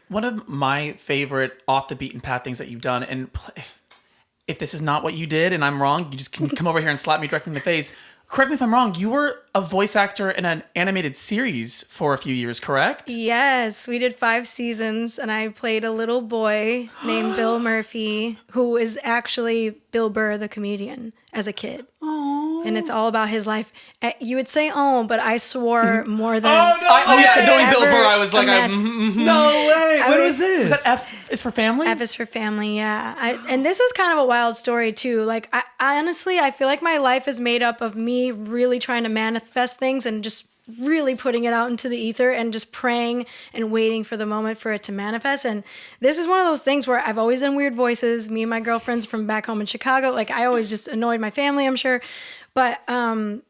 One of my favorite off the beaten path things that you've done, and if this is not what you did and I'm wrong, you just can come over here and slap me directly in the face. Correct me if I'm wrong. You were a voice actor in an animated series for a few years, correct? Yes, we did 5 seasons, and I played a little boy named Bill Murphy, who is actually Bill Burr, the comedian, as a kid. Aww. And it's all about his life. You would say, "Oh," but I swore more than. Knowing Bill Burr, I was like, no way. What was this? Was that F is for family? F is for family, yeah. And this is kind of a wild story too. Like, I honestly, I feel like my life is made up of me really trying to manifest things and just really putting it out into the ether and just praying and waiting for the moment for it to manifest. And this is one of those things where I've always done weird voices. Me and my girlfriends from back home in Chicago, like I always just annoyed my family, I'm sure. But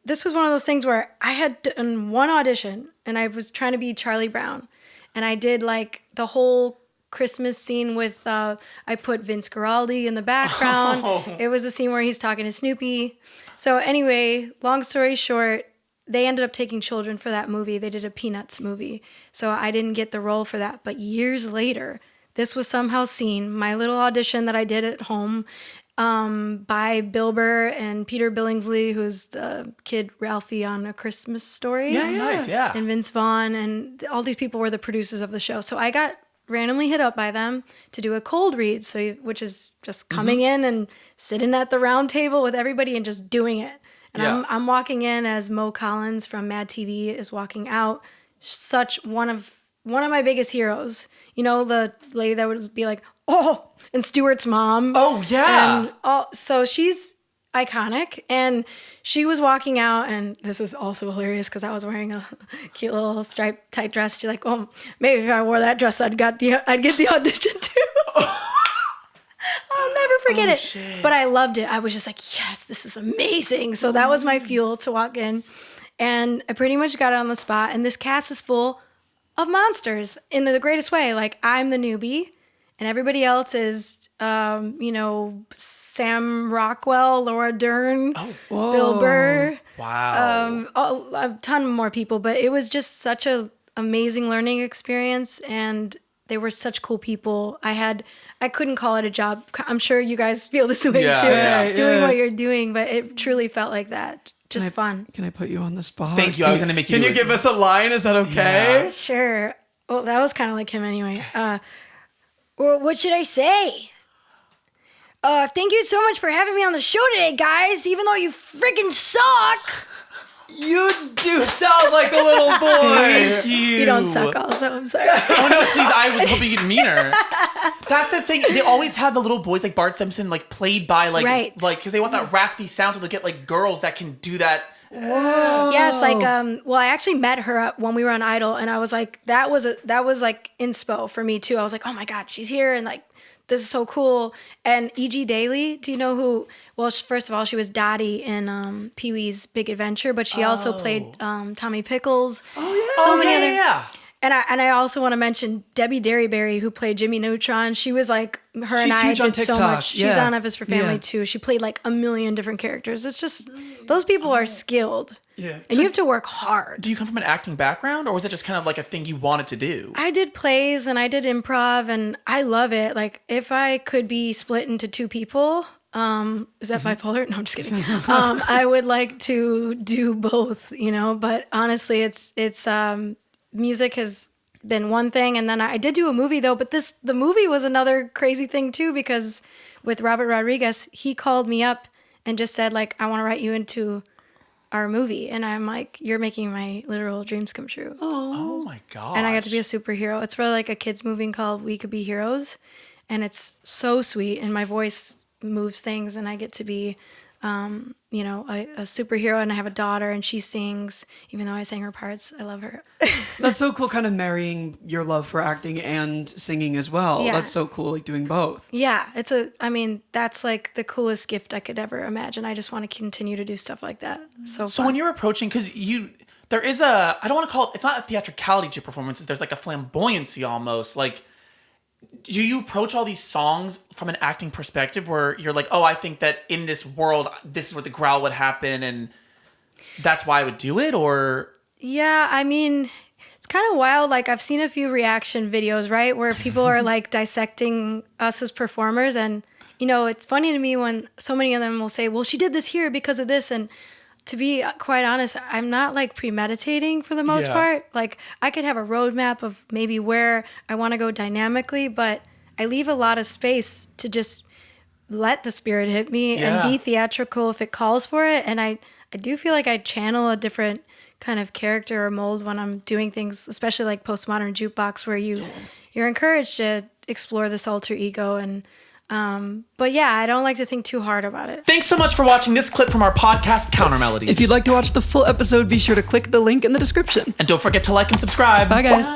this was one of those things where I had done one audition and I was trying to be Charlie Brown. And I did like the whole Christmas scene with, I put Vince Guaraldi in the background. Oh. It was a scene where he's talking to Snoopy. So anyway, long story short, they ended up taking children for that movie. They did a Peanuts movie. So I didn't get the role for that. But years later, this was somehow seen, my little audition that I did at home, by Bill Burr and Peter Billingsley, who's the kid Ralphie on A Christmas Story. Yeah, nice, yeah. And Vince Vaughn, and all these people were the producers of the show. So I got randomly hit up by them to do a cold read, which is just coming in and sitting at the round table with everybody and just doing it. And I'm walking in as Mo Collins from Mad TV is walking out. Such one of my biggest heroes. You know, the lady that would be like, "Oh," and Stuart's mom. Oh yeah. And so she's iconic, and she was walking out, and this is also hilarious because I was wearing a cute little striped tight dress. She's like, "Well, maybe if I wore that dress, I'd get the audition too." I'll never forget it. Shit. But I loved it. I was just like, yes, this is amazing. So that was my fuel to walk in. And I pretty much got it on the spot. And this cast is full of monsters in the greatest way. Like, I'm the newbie, and everybody else is, Sam Rockwell, Laura Dern, Bill Burr. Wow. A ton more people. But it was just such an amazing learning experience. And they were such cool people. I couldn't call it a job. I'm sure you guys feel this way too, doing what you're doing, but it truly felt like that. Just fun. Can I put you on the spot? Thank you. I was going to make you. Can you give us a line? Is that okay? Yeah. Sure. Well, that was kind of like him anyway. Well, what should I say? Thank you so much for having me on the show today, guys, even though you freaking suck. You do sound like a little boy. Thank you. You don't suck also, I'm sorry. Oh no, please, I was hoping you'd meaner. That's the thing. They always have the little boys like Bart Simpson, like played by like because they want that raspy sound, so they get like girls that can do that. Whoa. Yes, like well, I actually met her when we were on Idol, and I was like, that was like inspo for me too. I was like, oh my God, she's here, and like, this is so cool. And E.G. Daily, do you know who? Well, first of all, she was Dottie in Pee-wee's Big Adventure, but she also played Tommy Pickles. Oh yeah. Yeah. And I also want to mention Debbie Derryberry, who played Jimmy Neutron. She was like, and I huge on did so TikTok. much. She's Yeah. on F is for Family too. She played like a million different characters. It's just, those people are skilled. Yeah. And you have to work hard. Do you come from an acting background, or was it just kind of like a thing you wanted to do? I did plays and I did improv, and I love it. Like, if I could be split into 2 people, is that bipolar? No, I'm just kidding. I would like to do both, but honestly, it's music has been one thing, and then I did do a movie though, but the movie was another crazy thing too, because with Robert Rodriguez, he called me up and just said, like, I want to write you into our movie. And I'm like, you're making my literal dreams come true. Oh my God. And I got to be a superhero. It's for like a kids movie called We Could Be Heroes, and it's so sweet, and my voice moves things, and I get to be a superhero, and I have a daughter, and she sings, even though I sang her parts. I love her. That's so cool, kind of marrying your love for acting and singing as well. Yeah. That's so cool, like doing both. Yeah, that's like the coolest gift I could ever imagine. I just want to continue to do stuff like that. So when you're approaching, because there is I don't want to call it, it's not a theatricality to performances, there's like a flamboyancy almost. Like, do you approach all these songs from an acting perspective where you're like, oh, I think that in this world, this is where the growl would happen, and that's why I would do it? Or yeah, I mean, kind of wild. Like I've seen a few reaction videos, right, where people are like dissecting us as performers, and it's funny to me when so many of them will say, well, she did this here because of this. And to be quite honest, I'm not like premeditating for the most part. Like I could have a roadmap of maybe where I want to go dynamically, but I leave a lot of space to just let the spirit hit me and be theatrical if it calls for it. And I do feel like I channel a different kind of character or mold when I'm doing things, especially like postmodern jukebox, where you're encouraged to explore this alter ego. And but yeah, I don't like to think too hard about it. Thanks so much for watching this clip from our podcast, Counter-Melodies. If you'd like to watch the full episode, be sure to click the link in the description. And don't forget to like and subscribe. Bye, guys.